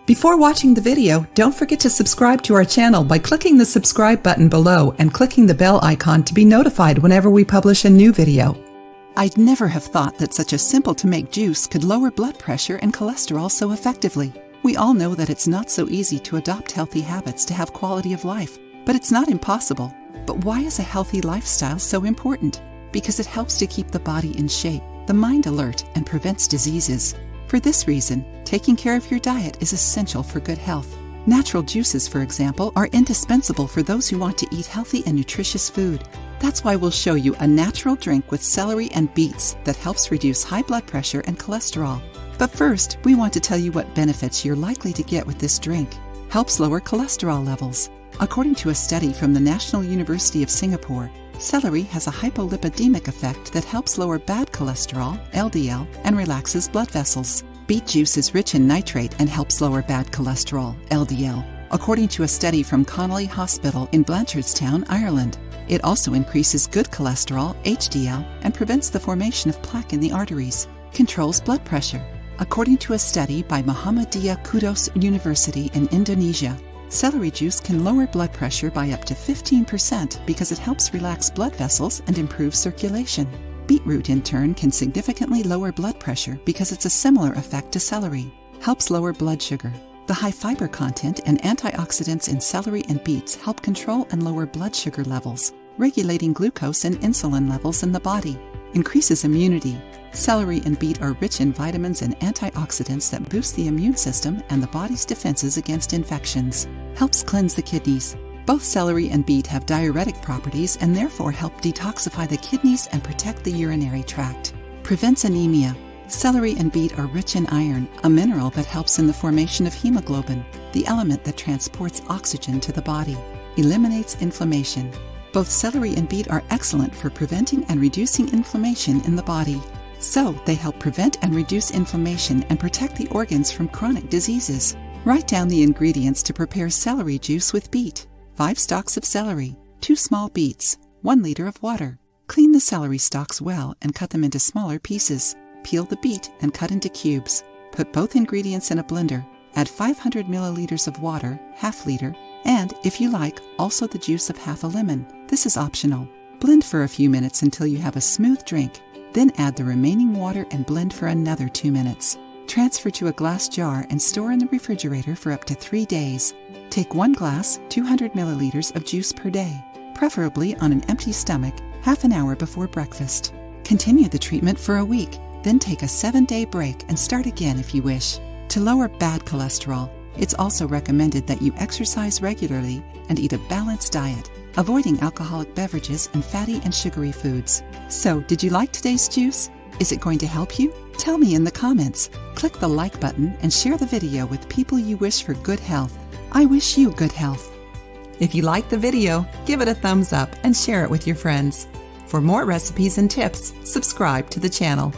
Before watching the video, don't forget to subscribe to our channel by clicking the subscribe button below and clicking the bell icon to be notified whenever we publish a new video. I'd never have thought that such a simple-to-make juice could lower blood pressure and cholesterol so effectively. We all know that it's not so easy to adopt healthy habits to have quality of life, but it's not impossible. But why is a healthy lifestyle so important? Because it helps to keep the body in shape, the mind alert, and prevents diseases. For this reason, taking care of your diet is essential for good health. Natural juices, for example, are indispensable for those who want to eat healthy and nutritious food. That's why we'll show you a natural drink with celery and beets that helps reduce high blood pressure and cholesterol. But first, we want to tell you what benefits you're likely to get with this drink. Helps lower cholesterol levels. According to a study from the National University of Singapore, celery has a hypolipidemic effect that helps lower bad cholesterol, LDL, and relaxes blood vessels. Beet juice is rich in nitrate and helps lower bad cholesterol, LDL, according to a study from Connolly Hospital in Blanchardstown, Ireland. It also increases good cholesterol, HDL, and prevents the formation of plaque in the arteries. Controls blood pressure. According to a study by Muhammadiyah Kudus University in Indonesia, celery juice can lower blood pressure by up to 15% because it helps relax blood vessels and improve circulation. Beetroot, in turn, can significantly lower blood pressure because it's a similar effect to celery. Helps lower blood sugar. The high fiber content and antioxidants in celery and beets help control and lower blood sugar levels, regulating glucose and insulin levels in the body. Increases immunity. Celery and beet are rich in vitamins and antioxidants that boost the immune system and the body's defenses against infections. Helps cleanse the kidneys. Both celery and beet have diuretic properties and therefore help detoxify the kidneys and protect the urinary tract. Prevents anemia. Celery and beet are rich in iron, a mineral that helps in the formation of hemoglobin, the element that transports oxygen to the body. Eliminates inflammation. Both celery and beet are excellent for preventing and reducing inflammation in the body. So, they help prevent and reduce inflammation and protect the organs from chronic diseases. Write down the ingredients to prepare celery juice with beet. 5 stalks of celery, 2 small beets, 1 liter of water. Clean the celery stalks well and cut them into smaller pieces. Peel the beet and cut into cubes. Put both ingredients in a blender. Add 500 milliliters of water, ½ liter, and, if you like, also the juice of half a lemon. This is optional. Blend for a few minutes until you have a smooth drink. Then add the remaining water and blend for another 2 minutes. Transfer to a glass jar and store in the refrigerator for up to 3 days. Take 1 glass, 200 milliliters of juice per day, preferably on an empty stomach, half an hour before breakfast. Continue the treatment for a week, then take a 7-day break and start again if you wish. To lower bad cholesterol, it's also recommended that you exercise regularly and eat a balanced diet, avoiding alcoholic beverages and fatty and sugary foods. So, did you like today's juice? Is it going to help you? Tell me in the comments. Click the like button and share the video with people you wish for good health. I wish you good health. If you liked the video, give it a thumbs up and share it with your friends. For more recipes and tips, subscribe to the channel.